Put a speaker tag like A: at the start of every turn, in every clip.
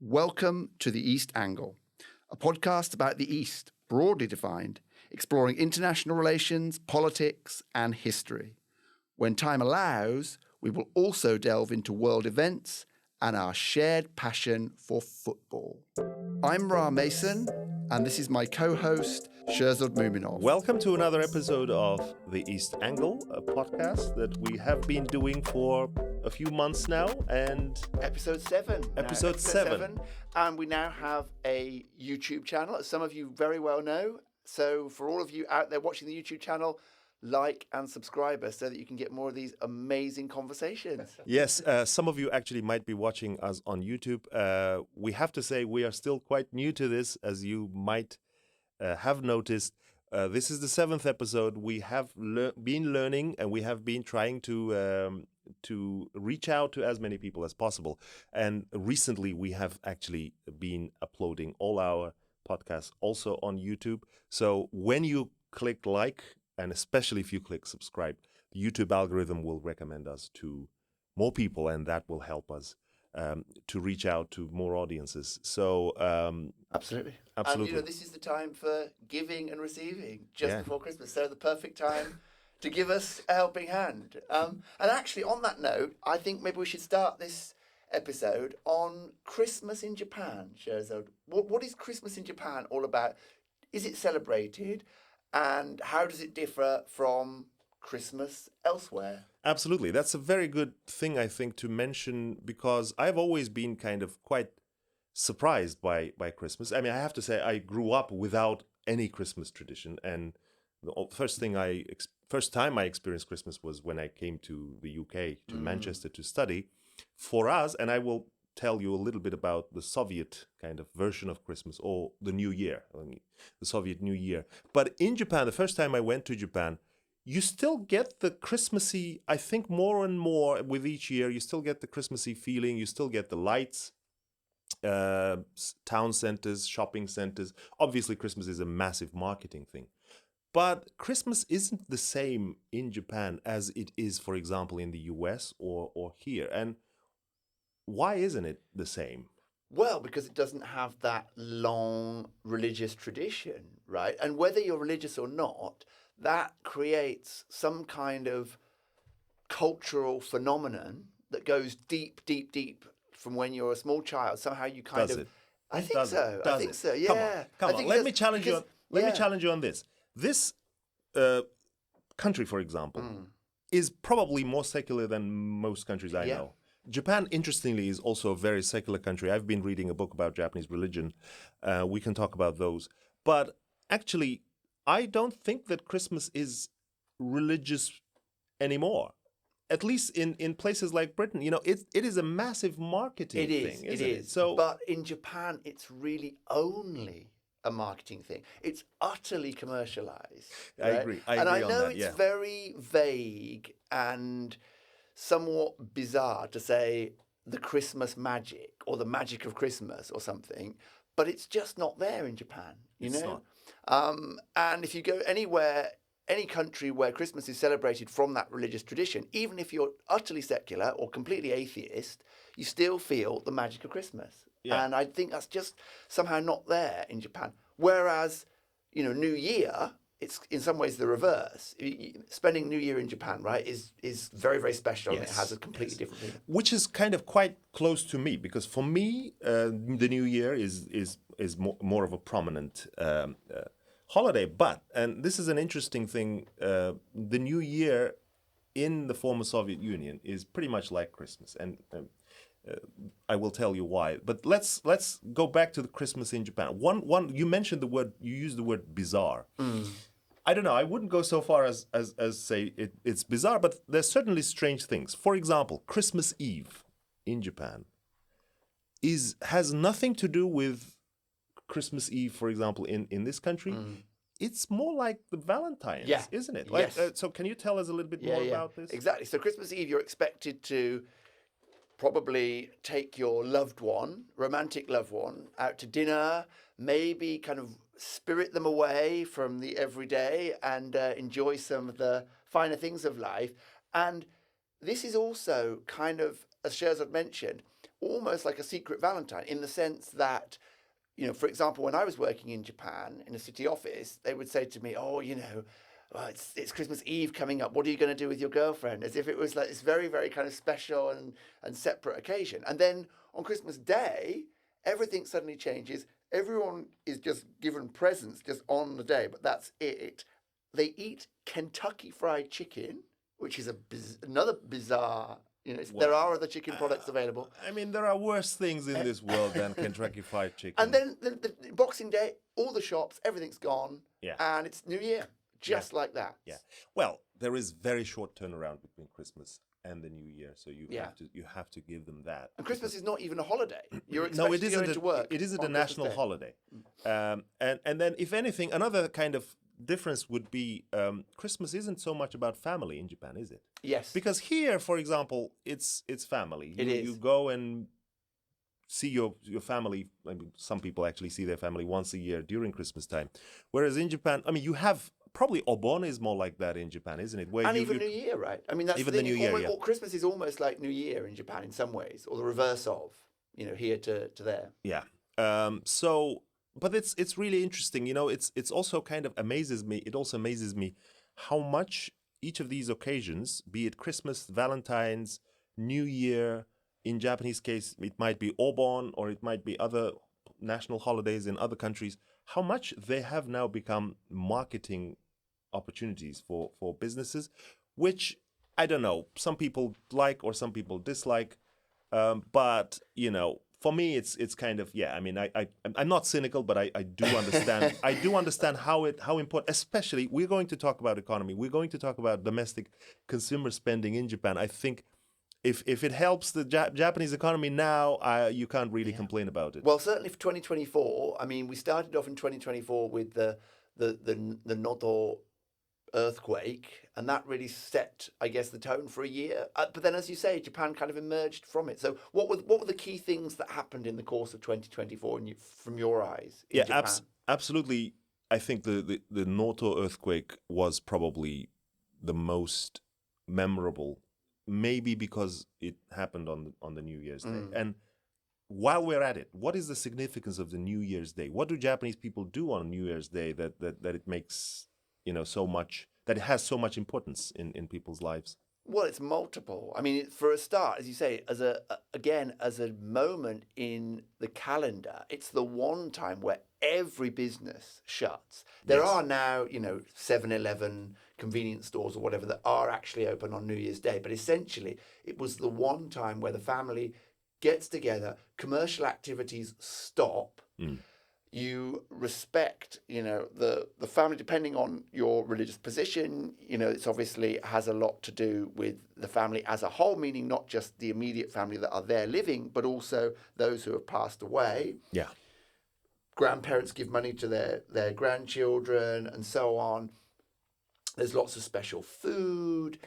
A: Welcome to The East Angle, a podcast about the East, broadly defined, exploring international relations, politics, and history. When time allows, we will also delve into world events and our shared passion for football. I'm Ra Mason, and this is my co-host, Sherzod Muminov.
B: Welcome to another episode of The East Angle, a podcast that we have been doing for a few months now, and
A: Episode 7.
B: Episode 7.
A: And we now have a YouTube channel, as some of you very well know. So for all of you out there watching the YouTube channel, like and subscribe us so that you can get more of these amazing conversations.
B: Yes, some of you actually might be watching us on YouTube. We have to say we are still quite new to this, as you might have noticed. This is the 7th episode. We have been learning, and we have been trying to reach out to as many people as possible. And recently we have actually been uploading all our podcasts also on YouTube. So when you click like, and especially if you click subscribe, the YouTube algorithm will recommend us to more people, and that will help us to reach out to more audiences. So
A: Absolutely.
B: Absolutely.
A: And this is the time for giving and receiving just before Christmas. So the perfect time to give us a helping hand. And actually, on that note, I think maybe we should start this episode on Christmas in Japan, Sherzod. What is Christmas in Japan all about? Is it celebrated? And how does it differ from Christmas elsewhere?
B: Absolutely. That's a very good thing, I think, to mention, because I've always been kind of quite surprised by Christmas. I mean, I have to say I grew up without any Christmas tradition, and the first time I experienced Christmas was when I came to the UK, to Manchester, to study. For us, and I will tell you a little bit about the Soviet kind of version of Christmas, or the New Year, the Soviet New Year. But in Japan, the first time I went to Japan, you still get the Christmassy, I think more and more with each year, you still get the Christmassy feeling, you still get the lights, town centers, shopping centers. Obviously, Christmas is a massive marketing thing. But Christmas isn't the same in Japan as it is, for example, in the US or here. And why isn't it the same?
A: Well, because it doesn't have that long religious tradition, right? And whether you're religious or not, that creates some kind of cultural phenomenon that goes deep, deep, deep from when you're a small child. Somehow you kind
B: Does
A: of...
B: it?
A: I think so. I think so, yeah.
B: Come on. Let me challenge you on this. This country, for example, is probably more secular than most countries I know. Japan, interestingly, is also a very secular country. I've been reading a book about Japanese religion. We can talk about those. But actually, I don't think that Christmas is religious anymore. At least in places like Britain, it is a massive marketing thing, isn't it?
A: So, but in Japan, it's really only a marketing thing. It's utterly commercialized. Right?
B: I agree.
A: And I
B: on
A: know
B: that,
A: it's very vague and somewhat bizarre to say the Christmas magic or the magic of Christmas or something, but it's just not there in Japan,
B: It's not.
A: And if you go anywhere, any country where Christmas is celebrated from that religious tradition, even if you're utterly secular or completely atheist, you still feel the magic of Christmas. Yeah. And I think that's just somehow not there in Japan. Whereas, New Year, it's in some ways the reverse. Spending New Year in Japan, right, is very, very special. Yes. And it has a completely different feeling.
B: Which is kind of quite close to me, because for me, the New Year is more of a prominent holiday. But, and this is an interesting thing, the New Year in the former Soviet Union is pretty much like Christmas, and I will tell you why. But let's go back to the Christmas in Japan. One you mentioned you used the word bizarre. I don't know. I wouldn't go so far as say it's bizarre, but there's certainly strange things. For example, Christmas Eve in Japan has nothing to do with Christmas Eve, for example, in this country. It's more like the Valentine's, isn't it?
A: Yes.
B: So can you tell us a little bit more about this?
A: Exactly. So Christmas Eve, you're expected to probably take your loved one, romantic loved one, out to dinner, maybe kind of spirit them away from the everyday and enjoy some of the finer things of life. And this is also kind of, as Sherzod mentioned, almost like a secret Valentine in the sense that, for example, when I was working in Japan in a city office, they would say to me, "Oh, well, it's Christmas Eve coming up. What are you going to do with your girlfriend?" As if it was like this very, very kind of special and separate occasion. And then on Christmas Day, everything suddenly changes. Everyone is just given presents just on the day, but that's it. They eat Kentucky Fried Chicken, which is another bizarre. There are other chicken products available.
B: I mean, there are worse things in this world than Kentucky Fried Chicken.
A: And then the Boxing Day, all the shops, everything's gone,
B: Yeah.
A: and it's New Year, just like that.
B: Yeah. Well, there is very short turnaround between Christmas and the New Year, so you have to give them that.
A: And Christmas is not even a holiday. You're
B: No,
A: expected to go into work.
B: It isn't a
A: on
B: national
A: Christmas Day.
B: holiday. And then, if anything, another kind of difference would be Christmas isn't so much about family in Japan, is it?
A: Yes.
B: Because here, for example, it's family.
A: It
B: You
A: is.
B: go and see your family. I mean, some people actually see their family once a year during Christmas time. Whereas in Japan, I mean, you have probably Obon is more like that in Japan, isn't it? Where
A: And even New Year, right? I mean, that's
B: Even
A: the
B: the
A: thing.
B: New Year, yeah.
A: Christmas is almost like New Year in Japan in some ways, or the reverse of, here to there.
B: Yeah. But it's really interesting. It's also kind of amazes me. It also amazes me how much each of these occasions, be it Christmas, Valentine's, New Year, in Japanese case, it might be Obon or it might be other national holidays in other countries, how much they have now become marketing opportunities for businesses, which I don't know, some people like or some people dislike. But for me, it's kind of, yeah. I mean, I'm not cynical, but I do understand. I do understand how important. Especially, we're going to talk about economy. We're going to talk about domestic consumer spending in Japan. I think if it helps the Japanese economy now, you can't really complain about it.
A: Well, certainly for 2024. I mean, we started off in 2024 with the Noto earthquake, and that really set, I guess, the tone for a year. But then, as you say, Japan kind of emerged from it. So, what were the key things that happened in the course of 2024, from your eyes? In Japan?
B: Absolutely. I think the Noto earthquake was probably the most memorable, maybe because it happened on the New Year's Day. And while we're at it, what is the significance of the New Year's Day? What do Japanese people do on New Year's Day that it makes so much, that it has so much importance in people's lives?
A: Well, it's multiple. I mean, for a start, as you say, as a moment in the calendar, it's the one time where every business shuts. There are now, 7-Eleven, convenience stores or whatever that are actually open on New Year's Day. But essentially, it was the one time where the family gets together, commercial activities stop. You respect, the family, depending on your religious position. It's obviously has a lot to do with the family as a whole, meaning not just the immediate family that are there living, but also those who have passed away.
B: Yeah.
A: Grandparents give money to their grandchildren and so on. There's lots of special food.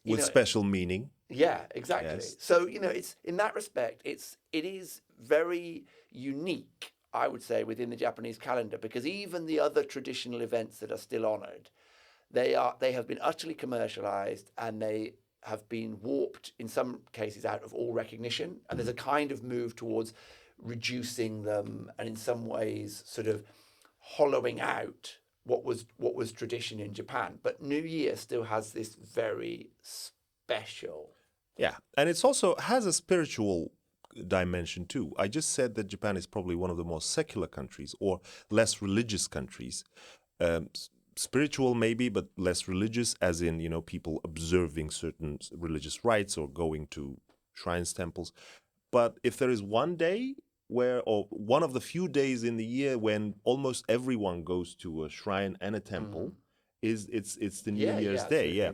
B: With special meaning.
A: Yeah, exactly.
B: Yes.
A: So, it's in that respect, it is very unique, I would say, within the Japanese calendar, because even the other traditional events that are still honoured, they have been utterly commercialised, and they have been warped in some cases out of all recognition. And there's a kind of move towards reducing them, and in some ways sort of hollowing out what was tradition in Japan. But New Year still has this very special.
B: Yeah, and it's also has a spiritual dimension too. I just said that Japan is probably one of the most secular countries, or less religious countries. Spiritual maybe, but less religious, as in, people observing certain religious rites or going to shrines, temples. But if there is one day or one of the few days in the year when almost everyone goes to a shrine and a temple, it's the New Year's Day,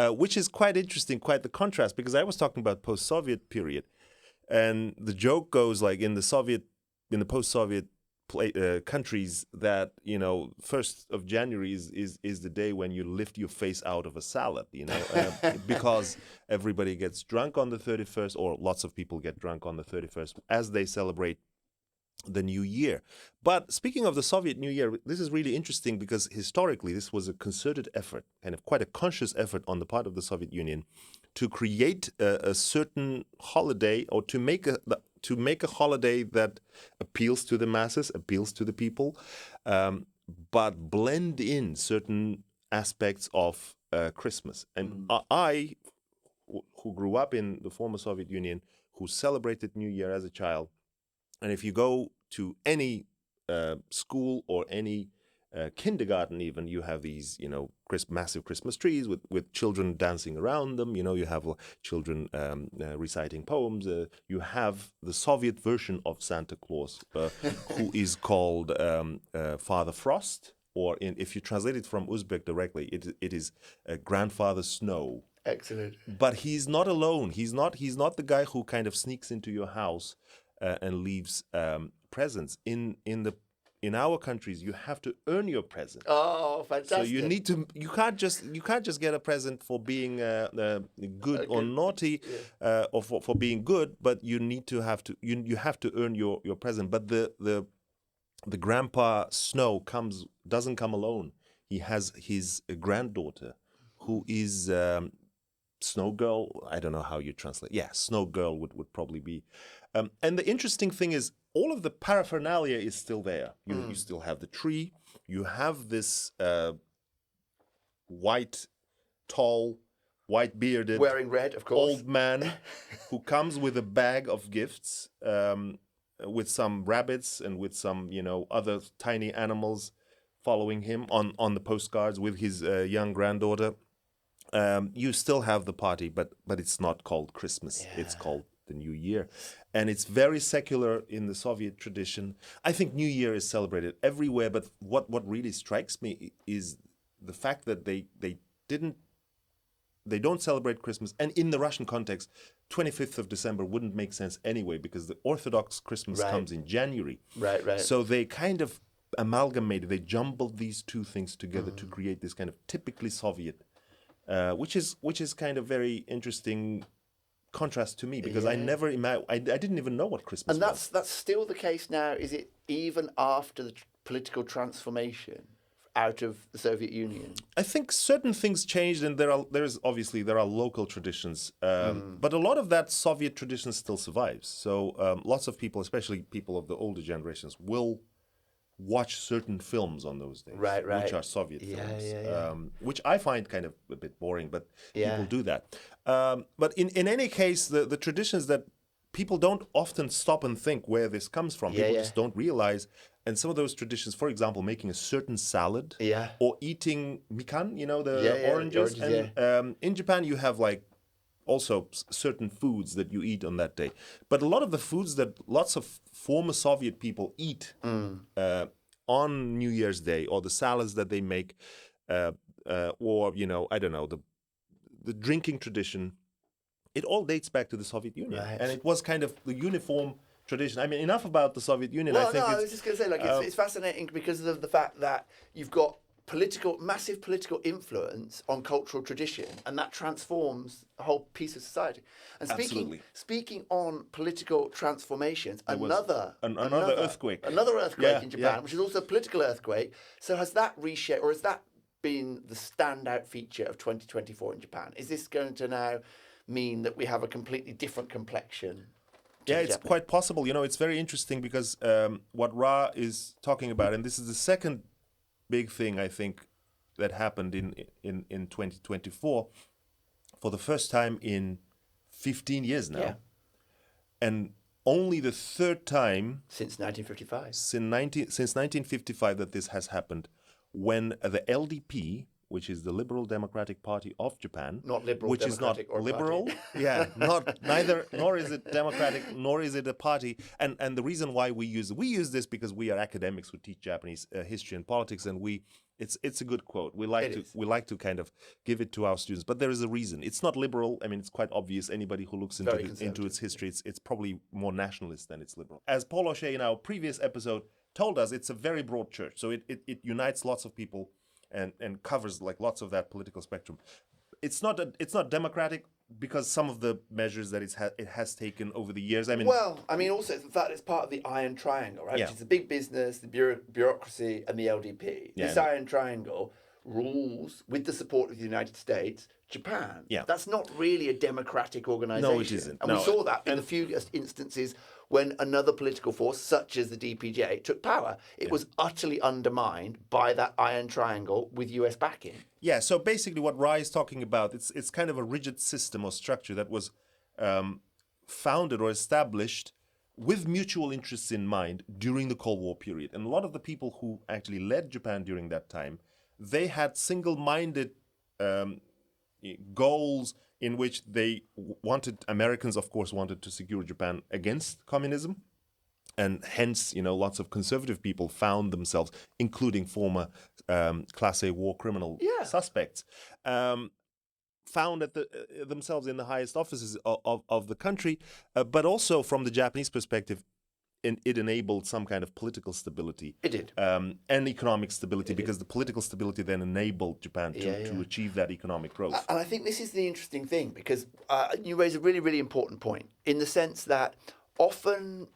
B: which is quite interesting, quite the contrast, because I was talking about post-Soviet period, and the joke goes like in the post-Soviet countries that 1st of January is the day when you lift your face out of a salad, because everybody gets drunk on the 31st, or lots of people get drunk on the 31st as they celebrate the New Year. But speaking of the Soviet New Year, this is really interesting because historically this was a concerted effort, kind of quite a conscious effort on the part of the Soviet Union to create a certain holiday, or to make a holiday that appeals to the masses, appeals to the people, but blend in certain aspects of Christmas. And I, who grew up in the former Soviet Union, who celebrated New Year as a child, and if you go to any school or any kindergarten, even, you have these, massive Christmas trees with children dancing around them. You have children reciting poems. You have the Soviet version of Santa Claus, who is called Father Frost, or if you translate it from Uzbek directly, it is Grandfather Snow.
A: Excellent.
B: But he's not alone. He's not the guy who kind of sneaks into your house and leaves presents. In our countries, you have to earn your present.
A: Oh, fantastic!
B: So you need to. You can't just get a present for being good or naughty, or for being good. But you you have to earn your present. But the Grandpa Snow doesn't come alone. He has his granddaughter, who is Snow Girl. I don't know how you translate. Yeah, Snow Girl would probably be. And the interesting thing is, all of the paraphernalia is still there. You still have the tree. You have this tall, white-bearded,
A: wearing red, of course,
B: old man who comes with a bag of gifts, with some rabbits and with some, other tiny animals following him on the postcards with his young granddaughter. You still have the party, but it's not called Christmas. Yeah. It's called the New Year. And it's very secular in the Soviet tradition. I think New Year is celebrated everywhere, but what really strikes me is the fact that they don't celebrate Christmas. And in the Russian context, 25th of December wouldn't make sense anyway, because the Orthodox Christmas comes in January.
A: Right.
B: So they kind of amalgamated, they jumbled these two things together to create this kind of typically Soviet, which is kind of very interesting contrast to me, because I never I didn't even know what Christmas was.
A: And that's still the case now. Is it even after the political transformation out of the Soviet Union?
B: I think certain things changed, and there are local traditions, but a lot of that Soviet tradition still survives. So lots of people, especially people of the older generations, will watch certain films on those days, which are Soviet films, which I find kind of a bit boring, but people do that. But in any case, the traditions that people don't often stop and think where this comes from. People just don't realize. And some of those traditions, for example, making a certain salad, or eating mikan, the oranges. In Japan, you have also certain foods that you eat on that day. But a lot of the foods that lots of former Soviet people eat on New Year's Day, or the salads that they make, or, I don't know, the drinking tradition, it all dates back to the Soviet Union. Right. And it was kind of the uniform tradition. I mean, enough about the Soviet Union.
A: Well, I was just going to say, it's fascinating because of the fact that you've got massive political influence on cultural tradition, and that transforms a whole piece of society. And speaking on political transformations, another
B: earthquake.
A: Another earthquake in Japan, which is also a political earthquake. So has that reshaped, or has that been the standout feature of 2024 in Japan? Is this going to now mean that we have a completely different complexion?
B: Yeah, it's quite possible. It's very interesting because what Ra is talking about, and this is the second big thing I think that happened in 2024 for the first time in 15 years now, and only the third time
A: since 1955.
B: Since 1955 that this has happened, when the LDP, which is the Liberal Democratic Party of Japan,
A: not liberal,
B: which is not liberal, nor is it democratic, nor is it a party. And the reason why we use this because we are academics who teach Japanese history and politics, and it's a good quote. We like to kind of give it to our students, but there is a reason. It's not liberal. I mean, it's quite obvious. Anybody who looks into its history, it's probably more nationalist than it's liberal. As Paul O'Shea in our previous episode told us, it's a very broad church, so it unites lots of people. And covers lots of that political spectrum. It's not democratic because some of the measures that it has taken over the years.
A: Also the fact it's part of the Iron Triangle, right? Which is the big business, the bureaucracy, and the LDP. This Iron Triangle rules with the support of the United States Japan.
B: Yeah.
A: That's not really a democratic organization.
B: No, it isn't.
A: And
B: No.
A: we saw that in
B: And-
A: the few instances when another political force, such as the DPJ, took power. It was utterly undermined by that iron triangle with US backing.
B: Yeah, so basically what Rai is talking about, it's kind of a rigid system or structure that was founded or established with mutual interests in mind during the Cold War period. And a lot of the people who actually led Japan during that time, they had single-minded goals in which they wanted, Americans of course wanted to secure Japan against communism. And hence, lots of conservative people found themselves, including former Class A war criminal suspects, found themselves in the highest offices of the country. But also from the Japanese perspective, it enabled some kind of political stability.
A: It did.
B: And economic stability, because the political stability then enabled Japan to achieve that economic growth.
A: And I think this is the interesting thing, because you raise a really, really important point in the sense that often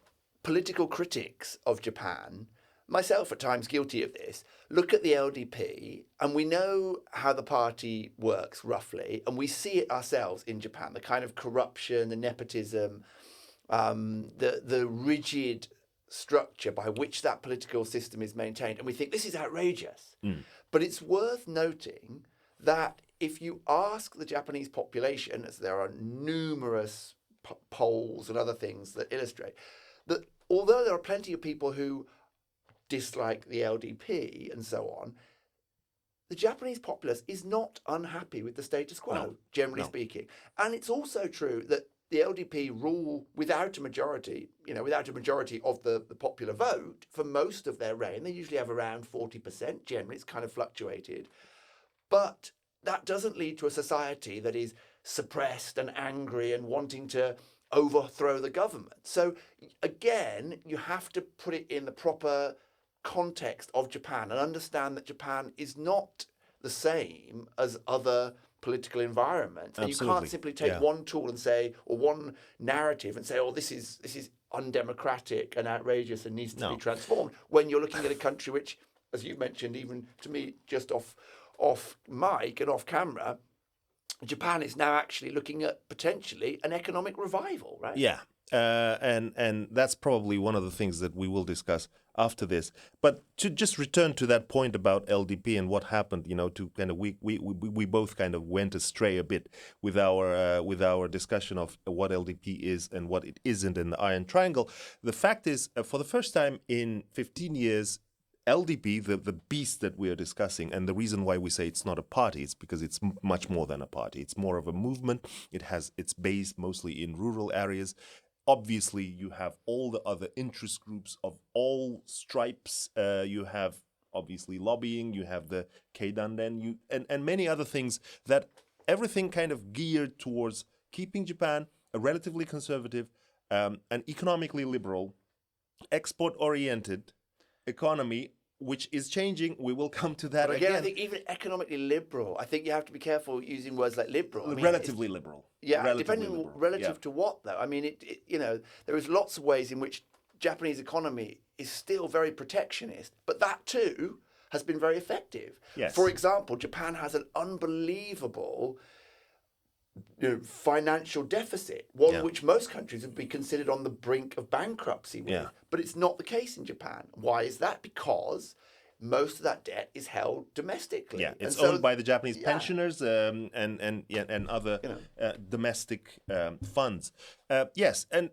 A: political critics of Japan, myself at times guilty of this, look at the LDP and we know how the party works roughly, and we see it ourselves in Japan, the kind of corruption, the nepotism, the rigid structure by which that political system is maintained. And we think this is outrageous. But it's worth noting that if you ask the Japanese population, as there are numerous polls and other things that illustrate, that although there are plenty of people who dislike the LDP and so on, the Japanese populace is not unhappy with the status quo, generally speaking. And it's also true that the LDP rule without a majority, without a majority of the popular vote for most of their reign. They usually have around 40%, generally. It's kind of fluctuated. But that doesn't lead to a society that is suppressed and angry and wanting to overthrow the government. So again, you have to put it in the proper context of Japan and understand that Japan is not the same as other political environments. And
B: Absolutely.
A: you can't simply take one tool and say, or one narrative and say, oh, this is undemocratic and outrageous and needs to be transformed, when you're looking at a country which, as you mentioned, even to me just off mic and off camera, Japan is now actually looking at potentially an economic revival, right?
B: Yeah, and that's probably one of the things that we will discuss after this. But to just return to that point about LDP and what happened, to kind of we both kind of went astray a bit with our discussion of what LDP is and what it isn't in the Iron Triangle. The fact is, for the first time in 15 years, LDP, the beast that we are discussing, and the reason why we say it's not a party, it's because it's much more than a party. It's more of a movement. It has its base mostly in rural areas. Obviously, you have all the other interest groups of all stripes. You have obviously lobbying. You have the Keidanden, and many other things, that everything kind of geared towards keeping Japan a relatively conservative and economically liberal, export-oriented economy, which is changing. We will come to that
A: But again,
B: again.
A: I think even economically liberal, I think you have to be careful using words like liberal. I mean,
B: Relatively liberal.
A: Yeah,
B: Relatively
A: depending on
B: liberal.
A: relative to what, though. I mean, there is lots of ways in which Japanese economy is still very protectionist, but that too has been very effective.
B: Yes.
A: For example, Japan has an unbelievable financial deficit, one which most countries would be considered on the brink of bankruptcy with. But it's not the case in Japan. Why is that? Because most of that debt is held domestically.
B: Yeah, it's
A: and so,
B: owned by the Japanese pensioners and other domestic funds. Yes, and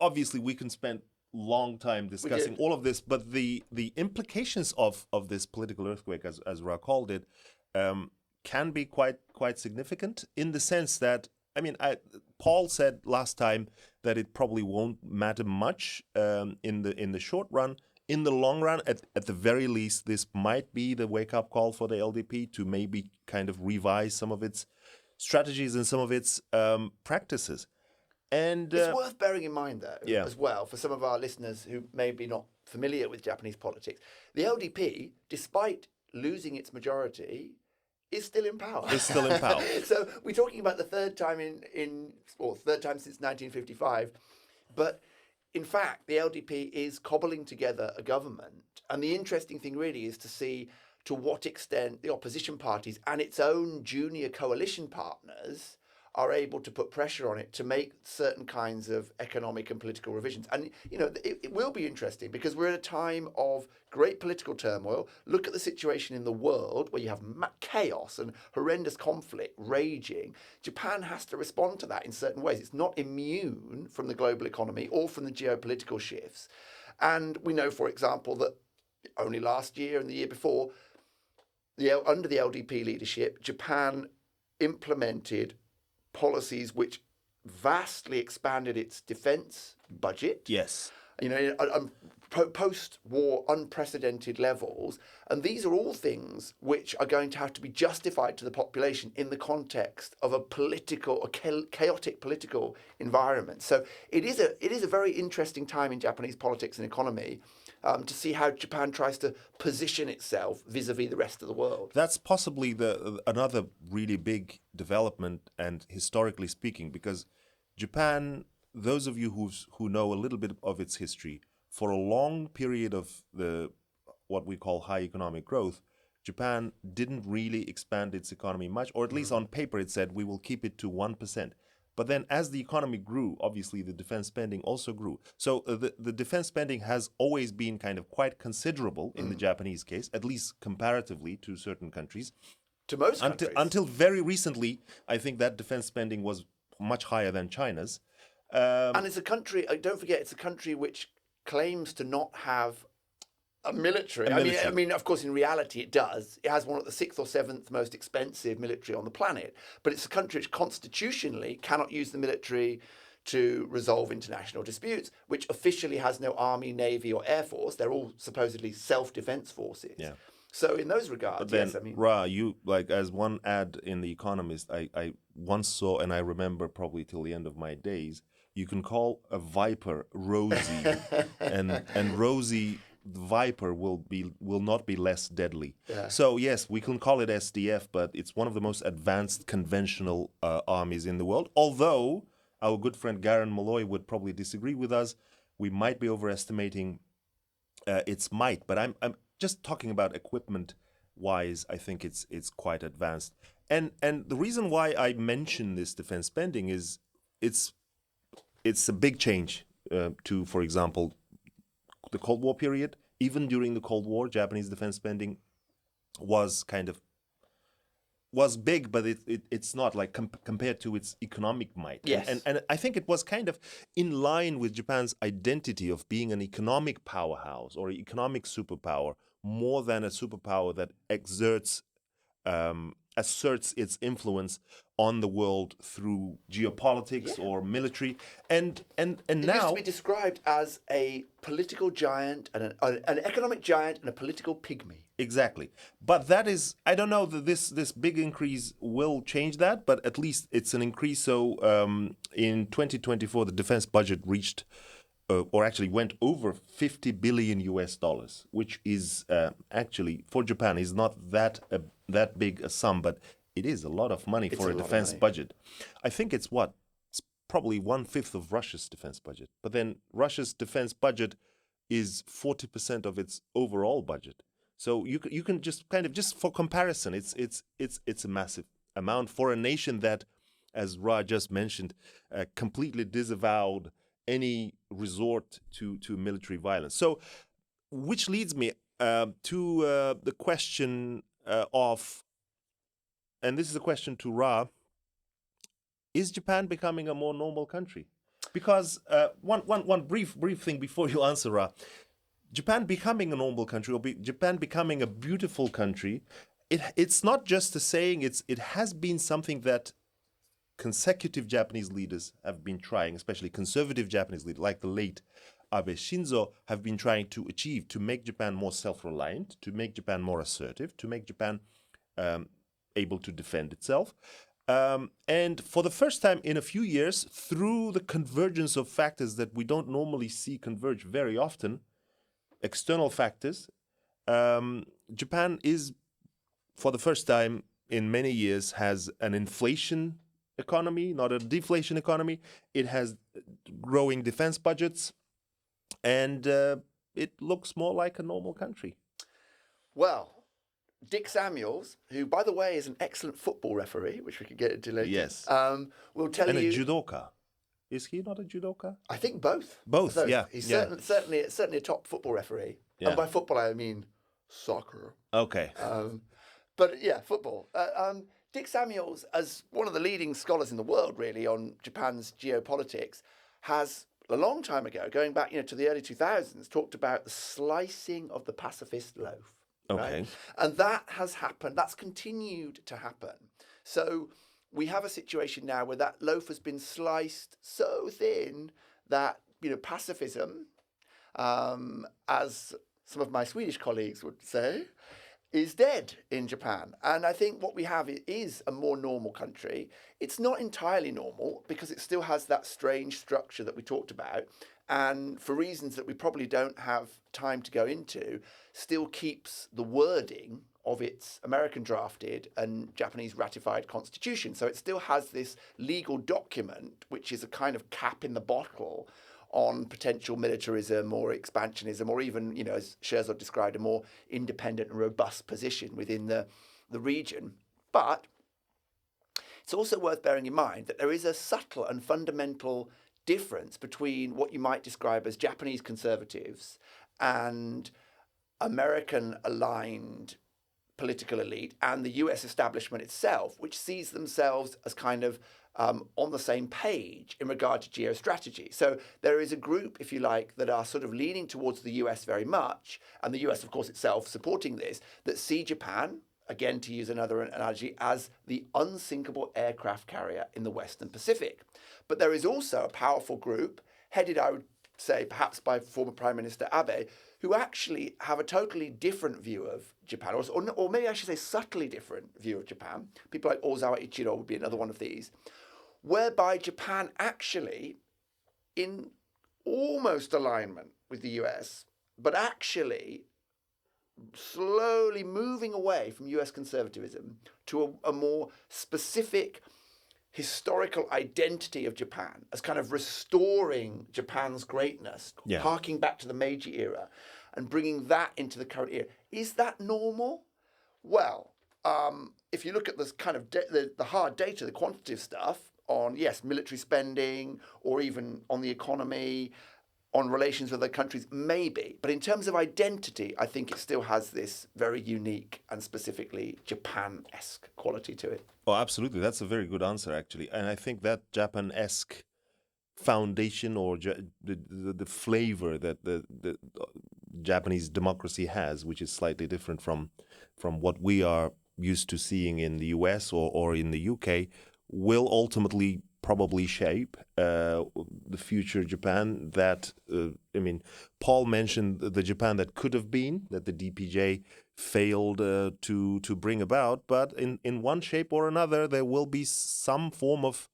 B: obviously we can spend long time discussing all of this, but the implications of this political earthquake, as Ra called it, can be quite significant, in the sense that, Paul said last time that it probably won't matter much in the short run. In the long run, at the very least, this might be the wake-up call for the LDP to maybe kind of revise some of its strategies and some of its practices. And
A: it's worth bearing in mind, though, as well, for some of our listeners who may be not familiar with Japanese politics, the LDP, despite losing its majority, is still in power.
B: Is still in power.
A: So we're talking about the third time third time since 1955, but in fact, the LDP is cobbling together a government. And the interesting thing really is to see to what extent the opposition parties and its own junior coalition partners are able to put pressure on it to make certain kinds of economic and political revisions. And, it will be interesting because we're at a time of great political turmoil. Look at the situation in the world where you have chaos and horrendous conflict raging. Japan has to respond to that in certain ways. It's not immune from the global economy or from the geopolitical shifts. And we know, for example, that only last year and the year before, under the LDP leadership, Japan implemented policies which vastly expanded its defense budget.
B: Yes.
A: Post-war unprecedented levels. And these are all things which are going to have to be justified to the population in the context of a chaotic political environment. So it is a very interesting time in Japanese politics and economy to see how Japan tries to position itself vis-a-vis the rest of the world.
B: That's possibly another really big development, and historically speaking, because Japan, those of you who know a little bit of its history, for a long period of what we call high economic growth, Japan didn't really expand its economy much, or at least on paper it said we will keep it to 1%. But then as the economy grew, obviously the defense spending also grew. So the defense spending has always been kind of quite considerable in the Japanese case, at least comparatively to certain countries.
A: To most countries.
B: Until very recently, I think that defense spending was much higher than China's.
A: And it's a country, don't forget, it's a country which claims to not have a military. I mean, of course, in reality, it does. It has one of the 6th or 7th most expensive military on the planet. But it's a country which constitutionally cannot use the military to resolve international disputes, which officially has no army, navy, or air force. They're all supposedly self-defense forces.
B: Yeah.
A: So in those regards,
B: but then,
A: yes, I mean...
B: Ra, you, like, as one ad in The Economist, I once saw, and I remember probably till the end of my days, you can call a viper Rosie, and Rosie... the viper will not be less deadly.
A: Yeah.
B: So yes, we can call it SDF, but it's one of the most advanced conventional armies in the world. Although our good friend Garen Malloy would probably disagree with us, we might be overestimating its might. But I'm just talking about equipment wise. I think it's quite advanced. And the reason why I mention this defense spending is it's a big change to, for example, the Cold War period. Even during the Cold War, Japanese defense spending was big, but it's not like compared to its economic might.
A: Yes.
B: And I think it was kind of in line with Japan's identity of being an economic powerhouse or economic superpower, more than a superpower that asserts its influence on the world through geopolitics or military. And
A: it
B: now
A: used to be described as a political giant and an economic giant and a political pygmy.
B: Exactly. But that is, I don't know that this big increase will change that, but at least it's an increase. So in 2024, the defense budget reached or actually went over $50 billion, which is actually for Japan is not that big a sum, but it is a lot of money for a defense budget. I think it's probably 1/5 of Russia's defense budget. But then Russia's defense budget is 40% of its overall budget. So you can just kind of, just for comparison, it's a massive amount for a nation that, as Ra just mentioned, completely disavowed any resort to military violence. So, which leads me to the question of, and this is a question to Ra: is Japan becoming a more normal country? Because one brief thing before you answer, Ra. Japan becoming a normal country, or Japan becoming a beautiful country, it's not just a saying. It has been something that consecutive Japanese leaders have been trying, especially conservative Japanese leaders like the late Abe Shinzo, have been trying to achieve, to make Japan more self-reliant, to make Japan more assertive, to make Japan able to defend itself. And for the first time in a few years, through the convergence of factors that we don't normally see converge very often, external factors, Japan is, for the first time in many years, has an inflation economy, not a deflation economy. It has growing defense budgets, and it looks more like a normal country.
A: Well, Dick Samuels, who, by the way, is an excellent football referee, which we could get into later,
B: Yes.
A: will tell
B: And a
A: you.
B: judoka. Is he not a judoka?
A: I think both.
B: Both, yeah.
A: He's
B: yeah.
A: certainly a top football referee.
B: Yeah.
A: And by football, I mean soccer.
B: Okay.
A: But yeah, football. Dick Samuels, as one of the leading scholars in the world, really, on Japan's geopolitics, has a long time ago, going back to the early 2000s, talked about the slicing of the pacifist loaf.
B: Okay.
A: Right? And that has happened. That's continued to happen. So we have a situation now where that loaf has been sliced so thin that pacifism, as some of my Swedish colleagues would say, is dead in Japan. And I think what we have is a more normal country. It's not entirely normal because it still has that strange structure that we talked about, and for reasons that we probably don't have time to go into, still keeps the wording of its American drafted and Japanese ratified constitution. So it still has this legal document, which is a kind of cap in the bottle on potential militarism or expansionism, or even, as Sherzod described, a more independent and robust position within the region. But it's also worth bearing in mind that there is a subtle and fundamental difference between what you might describe as Japanese conservatives and American-aligned political elite and the US establishment itself, which sees themselves as kind of on the same page in regard to geostrategy. So there is a group, if you like, that are sort of leaning towards the US very much, and the US, of course, itself supporting this, that see Japan, again, to use another analogy, as the unsinkable aircraft carrier in the Western Pacific. But there is also a powerful group, headed, I would say, perhaps by former Prime Minister Abe, who actually have a totally different view of Japan, or maybe I should say subtly different view of Japan. People like Ozawa Ichiro would be another one of these, whereby Japan actually, in almost alignment with the US, but actually slowly moving away from US conservatism to a more specific historical identity of Japan, as kind of restoring Japan's greatness, harking back to the Meiji era and bringing that into the current era. Is that normal? Well, if you look at this kind of the hard data, the quantitative stuff on, yes, military spending, or even on the economy, on relations with other countries, maybe. But in terms of identity, I think it still has this very unique and specifically Japan-esque quality to it.
B: Oh, absolutely. That's a very good answer, actually. And I think that Japan-esque foundation, or the flavor that the Japanese democracy has, which is slightly different from what we are used to seeing in the US or in the UK, will ultimately probably shape the future Japan that, Paul mentioned the Japan that could have been, that the DPJ failed to bring about, but in one shape or another, there will be some form of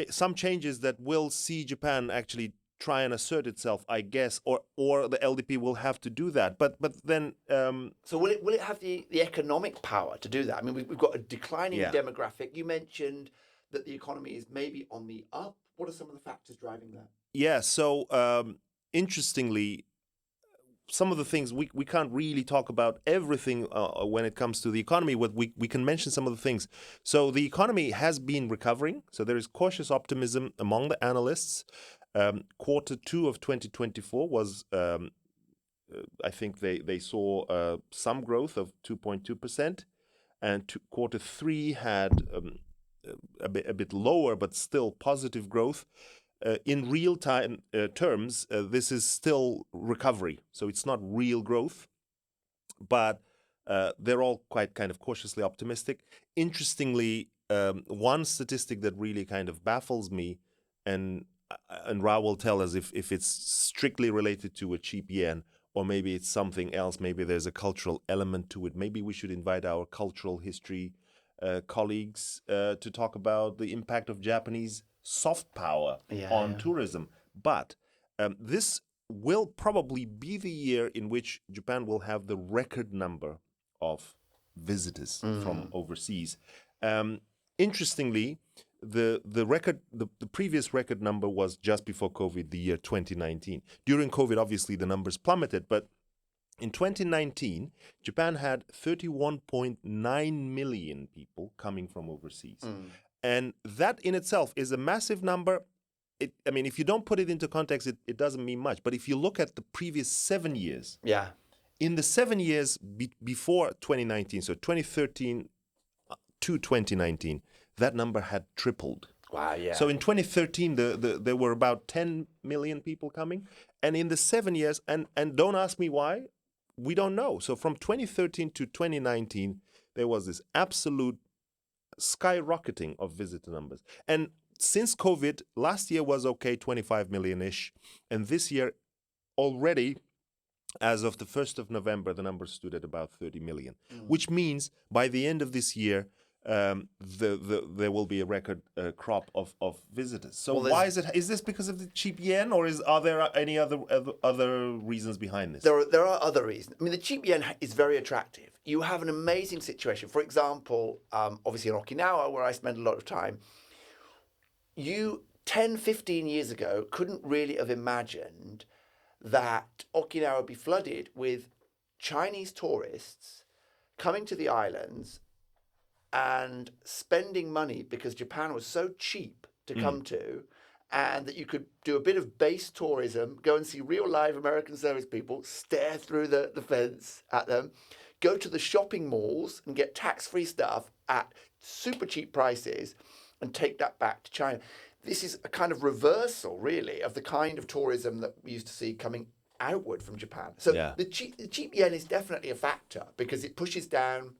B: some changes that will see Japan actually try and assert itself, I guess, or the LDP will have to do that. But then,
A: so will it have the economic power to do that? I mean, we've got a declining demographic. You mentioned that the economy is maybe on the up. What are some of the factors driving that?
B: Yeah. So interestingly, some of the things we can't really talk about everything when it comes to the economy. What we can mention some of the things. So the economy has been recovering. So there is cautious optimism among the analysts. Quarter 2 of 2024 was, I think they saw some growth of 2.2%, and quarter 3 had a bit lower, but still positive growth. In real time terms, this is still recovery, so it's not real growth, but they're all quite kind of cautiously optimistic. Interestingly, one statistic that really kind of baffles me, and Ra will tell us if it's strictly related to a cheap yen, or maybe it's something else, maybe there's a cultural element to it. Maybe we should invite our cultural history colleagues to talk about the impact of Japanese soft power on tourism. But this will probably be the year in which Japan will have the record number of visitors from overseas. Interestingly, the previous record number was just before COVID, the year 2019. During COVID, obviously, the numbers plummeted, but In 2019, Japan had 31.9 million people coming from overseas. And that in itself is a massive number. I mean, if you don't put it into context, it doesn't mean much. But if you look at the previous 7 years,
A: Yeah.
B: in the 7 years before 2019, so 2013 to 2019, that number had tripled.
A: Wow, yeah.
B: So in 2013, there were about 10 million people coming. And in the 7 years, and don't ask me why, we don't know. So from 2013 to 2019, there was this absolute skyrocketing of visitor numbers. And since COVID, last year was okay, 25 million-ish. And this year, already, as of the 1st of November, the number stood at about 30 million, which means by the end of this year, there will be a record crop of visitors. So why is it? Is this because of the cheap yen, or are there any other reasons behind this?
A: There are other reasons. I mean, the cheap yen is very attractive. You have an amazing situation. For example, obviously in Okinawa, where I spend a lot of time, you 10, 15 years ago couldn't really have imagined that Okinawa would be flooded with Chinese tourists coming to the islands and spending money because Japan was so cheap to come to, and that you could do a bit of base tourism, go and see real live American service people, stare through the fence at them, go to the shopping malls and get tax-free stuff at super cheap prices and take that back to China. This is a kind of reversal, really, of the kind of tourism that we used to see coming outward from Japan. So the cheap yen is definitely a factor because it pushes down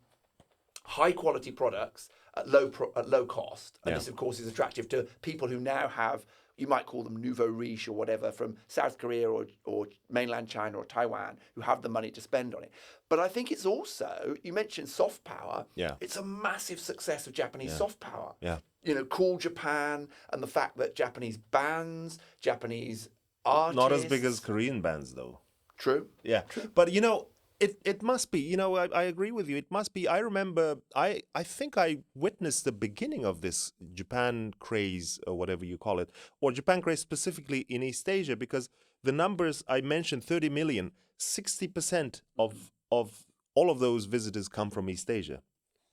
A: high quality products at low cost, and this of course is attractive to people who now have, you might call them nouveau riche or whatever, from South Korea or mainland China or Taiwan, who have the money to spend on it. But I think it's also, you mentioned soft power. It's a massive success of Japanese soft power. You know, Cool Japan, and the fact that Japanese bands, Japanese artists,
B: not as big as Korean bands though.
A: True.
B: But you know, it must be, you know, I agree with you. It must be. I remember, I think I witnessed the beginning of this Japan craze, or whatever you call it, or Japan craze specifically in East Asia, because the numbers I mentioned, 30 million, 60% of all of those visitors come from East Asia.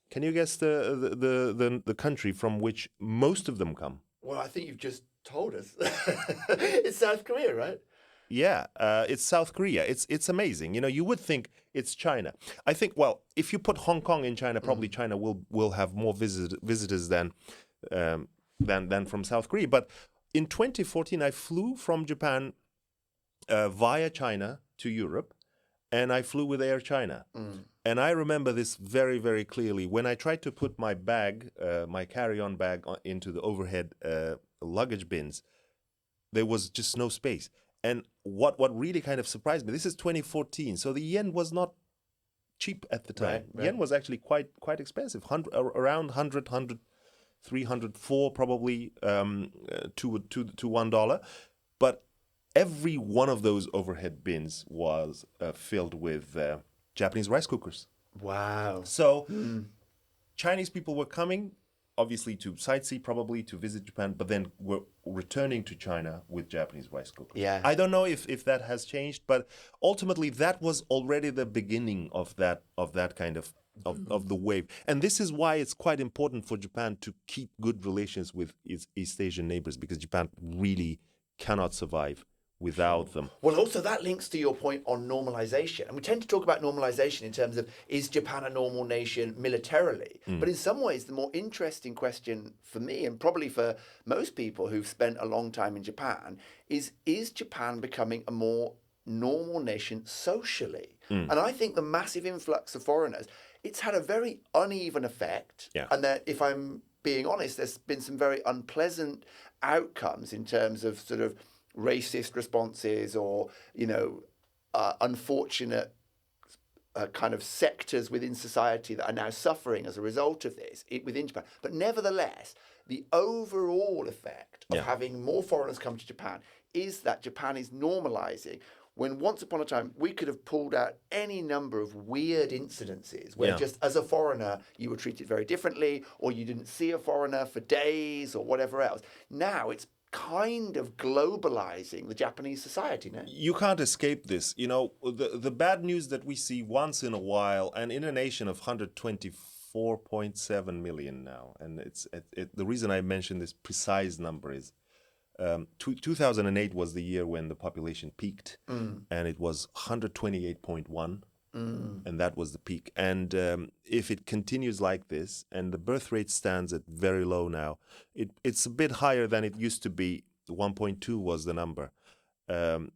B: Can you guess the country from which most of them come?
A: Well, I think you've just told us. It's South Korea, right?
B: Yeah, it's South Korea. It's amazing. You know, you would think it's China. I think, well, if you put Hong Kong in China, probably China will have more visitors than from South Korea. But in 2014, I flew from Japan via China to Europe, and I flew with Air China. And I remember this very, very clearly. When I tried to put my bag, my carry-on bag, into the overhead luggage bins, there was just no space. And what really kind of surprised me, this is 2014, so the yen was not cheap at the time.
A: Right.
B: Yen was actually quite expensive, around 100, 304 probably to $1. But every one of those overhead bins was filled with Japanese rice cookers.
A: Wow.
B: So Chinese people were coming, obviously to sightsee, probably to visit Japan, but then were returning to China with Japanese rice cookers.
A: Yeah.
B: I don't know if that has changed, but ultimately that was already the beginning of that kind of the wave. And this is why it's quite important for Japan to keep good relations with its East Asian neighbors, because Japan really cannot survive without them.
A: Well, also that links to your point on normalization. And we tend to talk about normalization in terms of, is Japan a normal nation militarily? But in some ways, the more interesting question for me, and probably for most people who've spent a long time in Japan, is Japan becoming a more normal nation socially? And I think the massive influx of foreigners, it's had a very uneven effect. And that, if I'm being honest, there's been some very unpleasant outcomes in terms of sort of racist responses, or, you know, unfortunate kind of sectors within society that are now suffering as a result of this within Japan. But nevertheless, the overall effect of having more foreigners come to Japan is that Japan is normalizing, when once upon a time we could have pulled out any number of weird incidences where just as a foreigner you were treated very differently, or you didn't see a foreigner for days or whatever else. Now it's kind of globalizing the Japanese society, no?
B: You can't escape this. You know, the bad news that we see once in a while, and in a nation of 124.7 million now, and the reason I mention this precise number is 2008 was the year when the population peaked, and it was 128.1. And that was the peak. And if it continues like this, and the birth rate stands at very low now, it's a bit higher than it used to be. 1.2 was the number per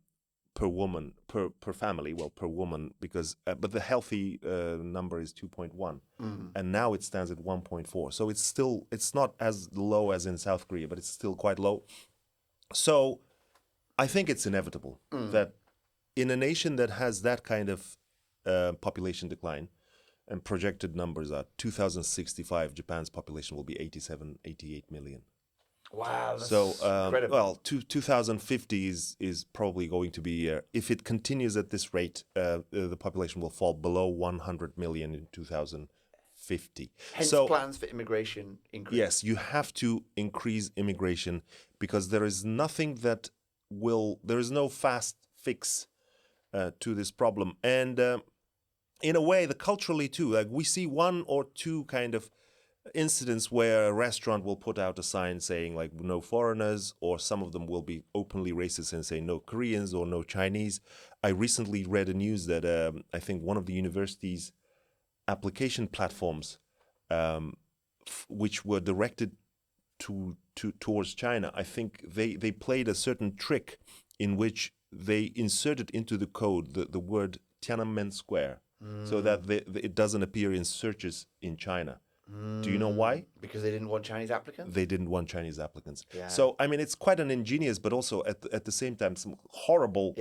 B: woman, per family. Well, per woman, because but the healthy number is 2.1, and now it stands at 1.4. So it's not as low as in South Korea, but it's still quite low. So I think it's inevitable that in a nation that has that kind of population decline, and projected numbers are 2065, Japan's population will be 88 million.
A: Wow, that's
B: So,
A: incredible.
B: well, 2050 is probably going to be, if it continues at this rate, the population will fall below 100 million in 2050.
A: Hence
B: So,
A: plans for immigration increase.
B: yes, you have to increase immigration because there is nothing there is no fast fix to this problem. And in a way, culturally too, like we see one or two kind of incidents where a restaurant will put out a sign saying like no foreigners, or some of them will be openly racist and say no Koreans or no Chinese. I recently read a news that I think one of the university's application platforms, which were directed towards China, I think they played a certain trick in which they inserted into the code the word Tiananmen Square, so that it doesn't appear in searches in China. Do you know why?
A: Because they didn't want Chinese applicants?
B: They didn't want Chinese applicants.
A: Yeah.
B: So, I mean, it's quite an ingenious, but also at the same time, some horrible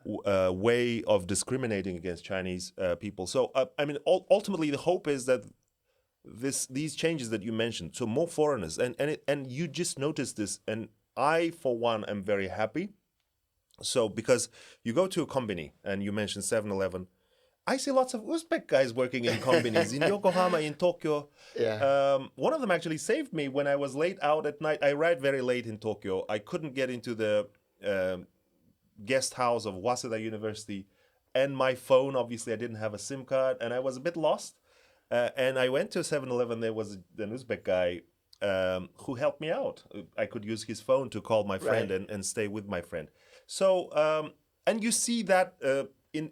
B: way of discriminating against Chinese people. So, I mean, ultimately, the hope is that these changes that you mentioned, so more foreigners, and you just noticed this, and I, for one, am very happy. So, because you go to a combini, and you mentioned 7-Eleven, I see lots of Uzbek guys working in combinis in Yokohama, in Tokyo.
A: Yeah.
B: One of them actually saved me when I was late out at night. I arrived very late in Tokyo. I couldn't get into the guest house of Waseda University. And my phone, obviously, I didn't have a SIM card. And I was a bit lost. And I went to 7-Eleven. There was an Uzbek guy who helped me out. I could use his phone to call my friend and stay with my friend. So, and you see that...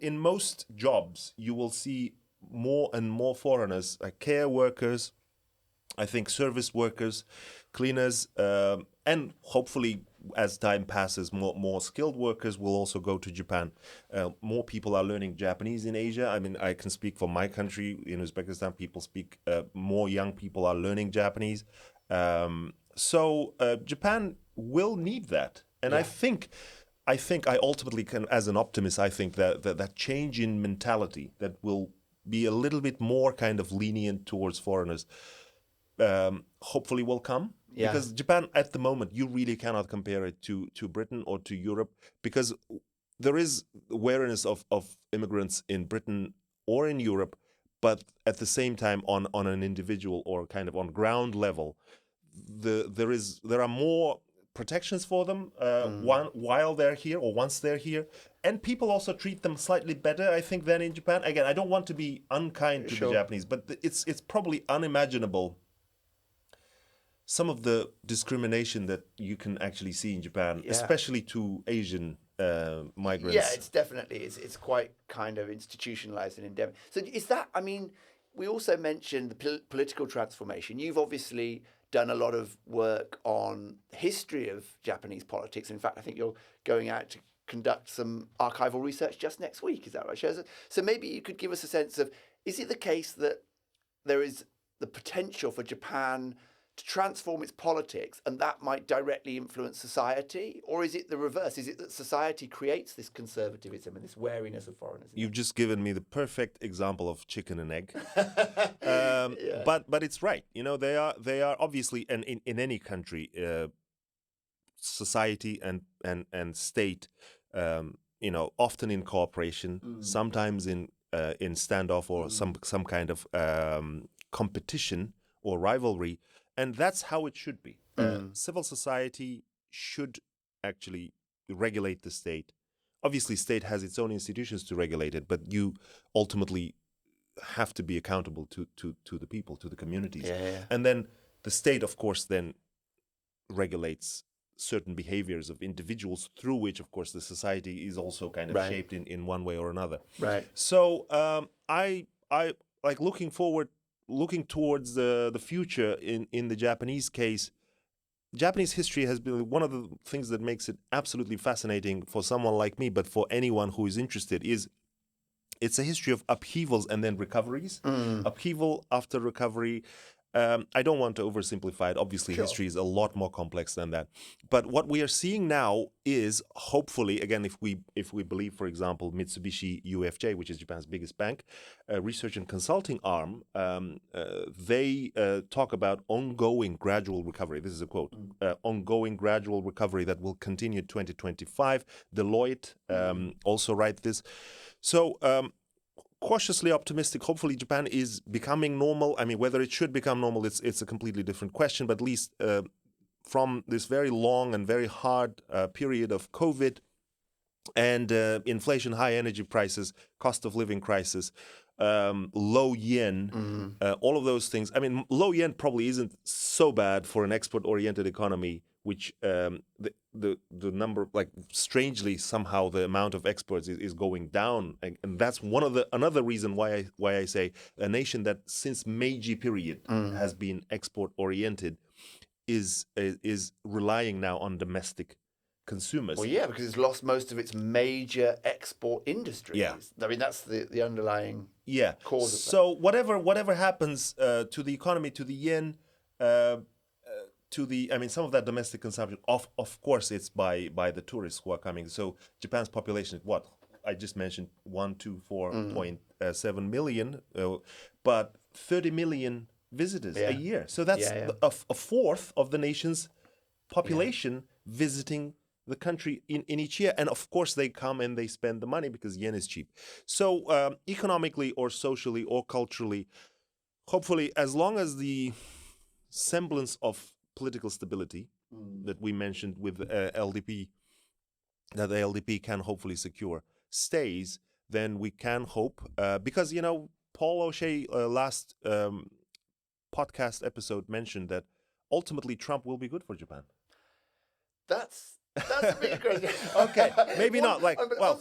B: In most jobs, you will see more and more foreigners, like care workers, I think service workers, cleaners, and hopefully as time passes, more skilled workers will also go to Japan. More people are learning Japanese in Asia. I mean, I can speak for my country. In Uzbekistan, more young people are learning Japanese. So Japan will need that. And I think I ultimately can, as an optimist, I think that change in mentality that will be a little bit more kind of lenient towards foreigners, hopefully will come. Yeah. Because Japan, at the moment, you really cannot compare it to Britain or to Europe, because there is awareness of immigrants in Britain or in Europe, but at the same time, on an individual or kind of on ground level, there are more protections for them while they're here or once they're here, and people also treat them slightly better, I think, than in Japan. Again, I don't want to be unkind to the Japanese, but it's probably unimaginable some of the discrimination that you can actually see in Japan, especially to Asian migrants.
A: Yeah, it's quite kind of institutionalized and endemic. So is that, I mean, we also mentioned the political transformation. You've obviously done a lot of work on the history of Japanese politics. In fact, I think you're going out to conduct some archival research just next week. Is that right, Sherzod? So maybe you could give us a sense of, is it the case that there is the potential for Japan to transform its politics and that might directly influence society? Or is it the reverse? Is it that society creates this conservatism and this wariness of foreigners?
B: You've just given me the perfect example of chicken and egg. But it's right. You know, they are obviously, and in any country, society and state, often in cooperation, sometimes in standoff or some kind of competition or rivalry. And that's how it should be. Civil society should actually regulate the state. Obviously, state has its own institutions to regulate it, but you ultimately have to be accountable to the people, to the communities.
A: Yeah.
B: And then the state, of course, then regulates certain behaviors of individuals through which, of course, the society is also kind of shaped in one way or another.
A: Right.
B: So I like looking towards the future in the Japanese case. Japanese history has been one of the things that makes it absolutely fascinating for someone like me, but for anyone who is interested, is it's a history of upheavals and then recoveries. Upheaval after recovery. I don't want to oversimplify it. Obviously, history is a lot more complex than that. But what we are seeing now is, hopefully, again, if we believe, for example, Mitsubishi UFJ, which is Japan's biggest bank, research and consulting arm, they talk about ongoing gradual recovery. This is a quote: ongoing gradual recovery that will continue 2025. Deloitte also write this. So. Cautiously optimistic. Hopefully, Japan is becoming normal. I mean, whether it should become normal, it's a completely different question. But at least from this very long and very hard period of COVID and inflation, high energy prices, cost of living crisis, low yen, all of those things. I mean, low yen probably isn't so bad for an export-oriented economy, which the number, like, strangely somehow the amount of exports is going down, and that's another reason why I say a nation that since Meiji period has been export-oriented is relying now on domestic consumers.
A: Well, yeah, because it's lost most of its major export industries.
B: Yeah.
A: I mean, that's the underlying cause of that.
B: So whatever happens to the economy, to the yen, some of that domestic consumption, of course, it's by the tourists who are coming. So Japan's population is what I just mentioned, 124.7 million, but 30 million visitors a year. So that's a fourth of the nation's population visiting the country in each year. And of course, they come and they spend the money because yen is cheap. So economically or socially or culturally, hopefully, as long as the semblance of political stability that we mentioned with LDP, that the LDP can hopefully secure, stays, then we can hope. Because, Paul O'Shea last podcast episode mentioned that ultimately Trump will be good for Japan.
A: That's a big question.
B: Okay, maybe not.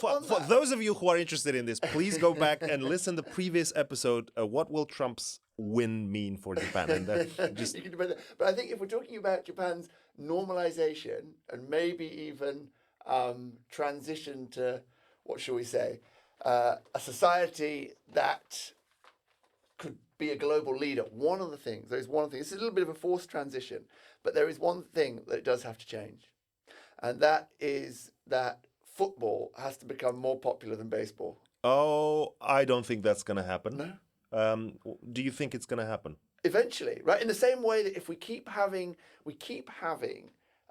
B: For those of you who are interested in this, please go back and listen to the previous episode. What will Trump's win mean for Japan? And that just...
A: But I think if we're talking about Japan's normalization and maybe even transition to, what shall we say, a society that could be a global leader, there's one thing, it's a little bit of a forced transition, but there is one thing that it does have to change. And that is that football has to become more popular than baseball.
B: Oh, I don't think that's going to happen.
A: No?
B: Do you think it's going to happen?
A: Eventually, right? In the same way that if we keep having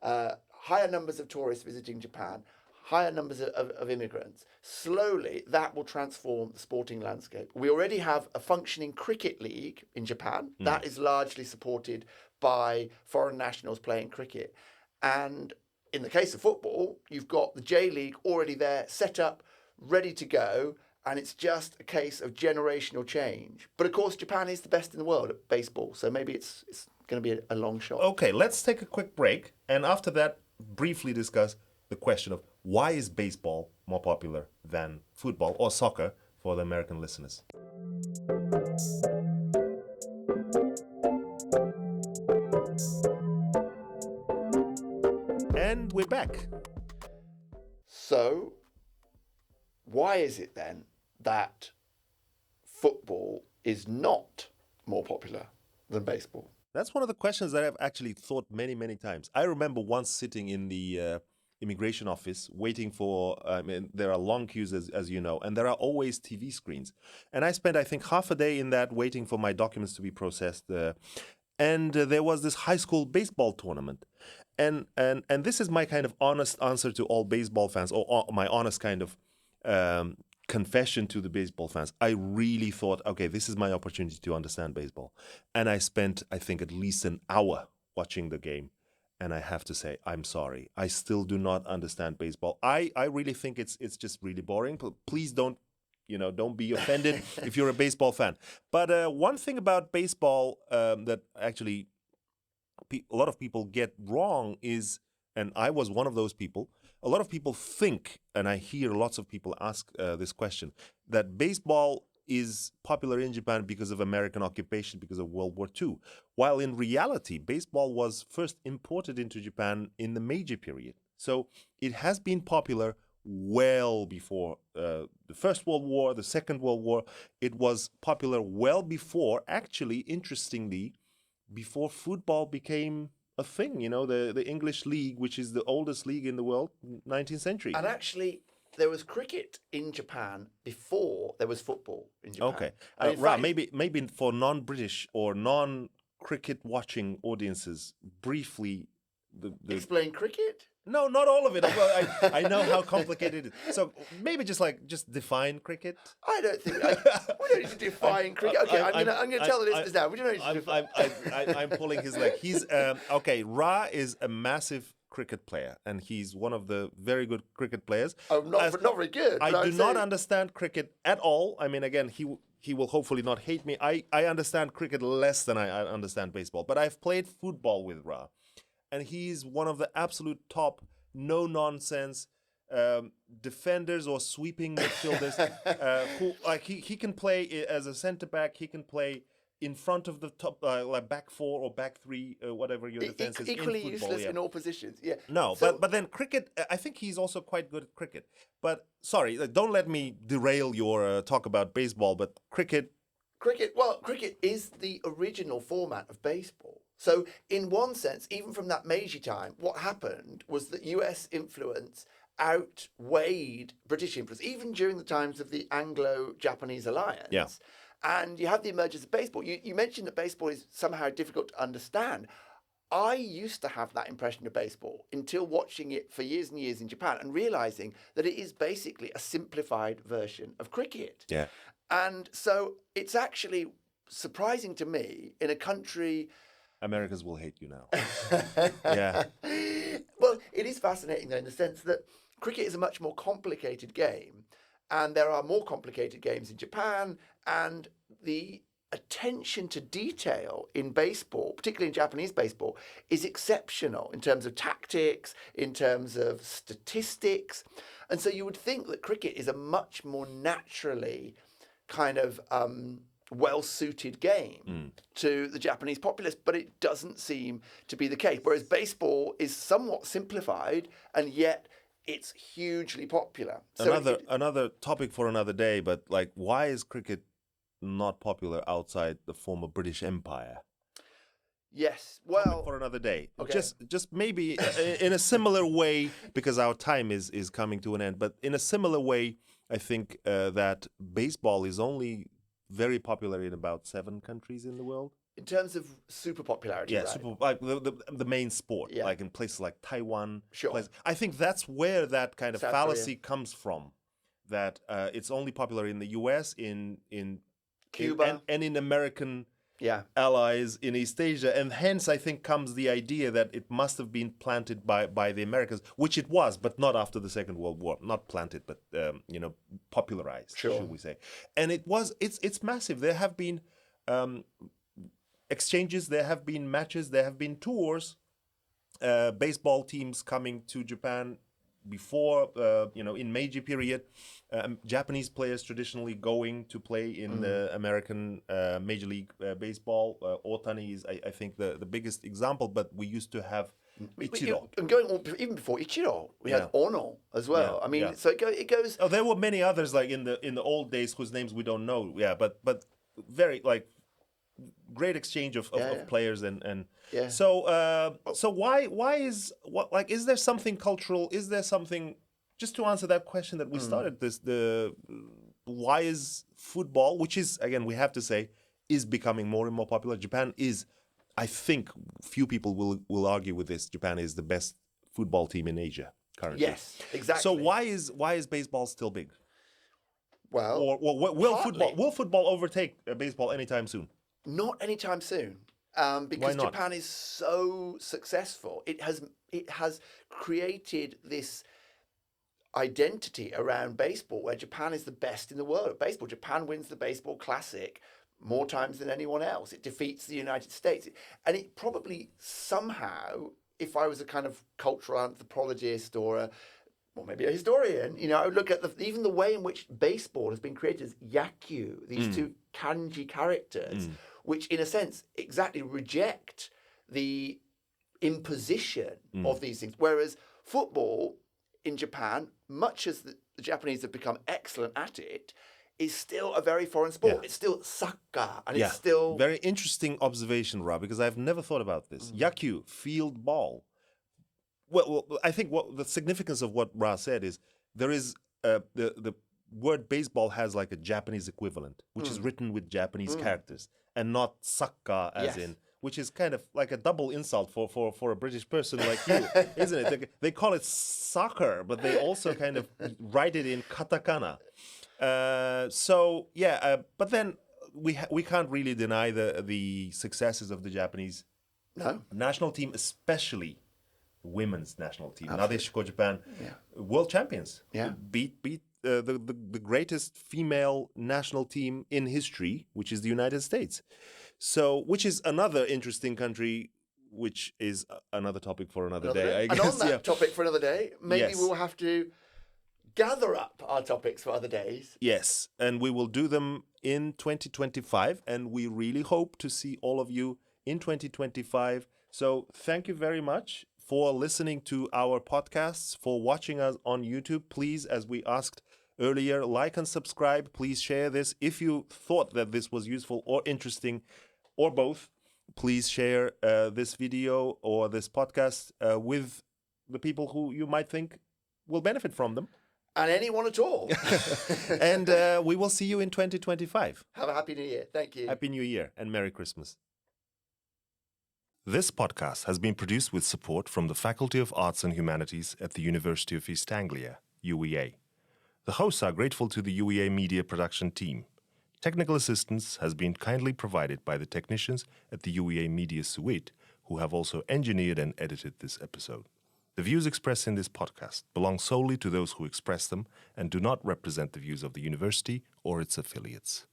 A: higher numbers of tourists visiting Japan, higher numbers of immigrants, slowly that will transform the sporting landscape. We already have a functioning cricket league in Japan that is largely supported by foreign nationals playing cricket. And in the case of football, you've got the J League already there, set up, ready to go, and it's just a case of generational change. But of course, Japan is the best in the world at baseball, so maybe it's going to be a long shot.
B: Okay, let's take a quick break, and after that, briefly discuss the question of why is baseball more popular than football or soccer for the American listeners. And we're back.
A: So, why is it then that football is not more popular than baseball?
B: That's one of the questions that I've actually thought many, many times. I remember once sitting in the immigration office waiting for, there are long queues, as you know, and there are always TV screens. And I spent, I think, half a day in that waiting for my documents to be processed. And there was this high school baseball tournament. And this is my kind of honest answer to all baseball fans, or my honest kind of confession to the baseball fans. I really thought, okay, this is my opportunity to understand baseball. And I spent, I think, at least an hour watching the game. and I have to say, I'm sorry. I still do not understand baseball. I really think it's just really boring. Please don't be offended if you're a baseball fan. But one thing about baseball that actually a lot of people get wrong is, and I was one of those people, a lot of people think, and I hear lots of people ask this question, that baseball is popular in Japan because of American occupation, because of World War II. While in reality, baseball was first imported into Japan in the Meiji period. So it has been popular well before the First World War, the Second World War. It was popular well before, actually, interestingly, before football became a thing. The English league, which is the oldest league in the world, 19th century.
A: And actually, there was cricket in Japan before there was football in Japan.
B: Okay.
A: And in
B: Ra,
A: fact,
B: maybe for non-British or non-cricket watching audiences, briefly,
A: explain cricket?
B: No, not all of it. Well, I know how complicated it is. So maybe just define cricket.
A: I don't think we don't need to define cricket. Okay, I'm going to tell the listeners now. We don't need to define.
B: I'm pulling his leg. He's okay. Ra is a massive cricket player, and he's one of the very good cricket players.
A: Oh, not very good.
B: I do not understand cricket at all. I mean, again, he will hopefully not hate me. I understand cricket less than I understand baseball, but I've played football with Ra. And he's one of the absolute top, no-nonsense defenders or sweeping midfielders who, like, he can play as a centre-back. He can play in front of the top, like back four or back three, whatever your defense is.
A: Equally
B: in football,
A: useless in all positions. Yeah.
B: No,
A: So,
B: but then cricket, I think he's also quite good at cricket. But sorry, don't let me derail your talk about baseball, but cricket.
A: cricket is the original format of baseball. So in one sense, even from that Meiji time, what happened was that US influence outweighed British influence, even during the times of the Anglo-Japanese alliance.
B: Yeah.
A: And you have the emergence of baseball. You mentioned that baseball is somehow difficult to understand. I used to have that impression of baseball until watching it for years and years in Japan and realizing that it is basically a simplified version of cricket.
B: Yeah.
A: And so it's actually surprising to me in a country...
B: Americans will hate you now. Yeah.
A: Well, it is fascinating though in the sense that cricket is a much more complicated game, and there are more complicated games in Japan, and the attention to detail in baseball, particularly in Japanese baseball, is exceptional in terms of tactics, in terms of statistics. And so you would think that cricket is a much more naturally kind of well-suited game to the Japanese populace, but it doesn't seem to be the case. Whereas baseball is somewhat simplified, and yet it's hugely popular. So
B: another topic for another day, but like, why is cricket not popular outside the former British Empire?
A: Yes, well,
B: topic for another day.
A: Okay.
B: Just maybe in a similar way, because our time is coming to an end. But in a similar way, I think that baseball is only very popular in about 7 countries in the world.
A: In terms of super popularity,
B: Yeah,
A: right?
B: like the main sport,
A: Yeah.
B: like in places like Taiwan.
A: Sure.
B: I think that's where that kind of
A: South
B: fallacy comes from. That it's only popular in the U.S., in
A: Cuba.
B: and in American
A: Yeah.
B: allies in East Asia, and hence I think comes the idea that it must have been planted by the Americans, which it was, but not after the Second World War. Not planted, but popularized,
A: Sure.
B: should we say? And it's massive. There have been exchanges, there have been matches, there have been tours. Baseball teams coming to Japan before, in Meiji period. Japanese players traditionally going to play in the American Major League Baseball. Otani is, I think, the biggest example, but we used to have Ichiro.
A: And going on even before Ichiro, we had Ono as well.
B: Yeah,
A: I mean,
B: yeah.
A: so it goes.
B: Oh, there were many others like in the old days whose names we don't know. Yeah, but very like great exchange of players and
A: Yeah.
B: so why is there something cultural? Is there something, just to answer that question that we started why is football, which is, again, we have to say, is becoming more and more popular? Japan is, I think few people will argue with this, Japan is the best football team in Asia currently.
A: Yes, exactly.
B: So why is baseball still big?
A: Well,
B: Or will football overtake baseball anytime soon?
A: not anytime soon. because
B: not?
A: Japan is so successful. It has created this identity around baseball where Japan is the best in the world at baseball. Japan wins the baseball classic more times than anyone else. It defeats the United States. And it probably somehow, if I was a kind of cultural anthropologist or maybe a historian, I would look at even the way in which baseball has been created as yakyu, these two kanji characters, which in a sense exactly reject the imposition of these things. Whereas football in Japan, much as the Japanese have become excellent at it, is still a very foreign sport.
B: Yeah.
A: It's still soccer, and it's still...
B: Very interesting observation, Rob, because I've never thought about this. Yakyu, field ball. Well, I think what the significance of what Ra said is there is the word baseball has like a Japanese equivalent, which is written with Japanese characters, and not soccer as in, which is kind of like a double insult for a British person like you, isn't it? They call it soccer, but they also kind of write it in katakana. But then we can't really deny the successes of the Japanese national team, especially women's national team. Nadeshiko Japan, world champions. Beat the greatest female national team in history, which is the United States. So, which is another interesting country, which is another topic for another day, I guess.
A: And on that topic for another day, maybe we'll have to gather up our topics for other days.
B: Yes, and we will do them in 2025, and we really hope to see all of you in 2025. So thank you very much for listening to our podcasts, for watching us on YouTube. Please, as we asked earlier, like and subscribe. Please share this. If you thought that this was useful or interesting, or both, please share this video or this podcast with the people who you might think will benefit from them.
A: And anyone at all.
B: And we will see you in 2025.
A: Have a Happy New Year. Thank you.
B: Happy New Year and Merry Christmas. This podcast has been produced with support from the Faculty of Arts and Humanities at the University of East Anglia, UEA. The hosts are grateful to the UEA Media Production team. Technical assistance has been kindly provided by the technicians at the UEA Media Suite, who have also engineered and edited this episode. The views expressed in this podcast belong solely to those who express them and do not represent the views of the university or its affiliates.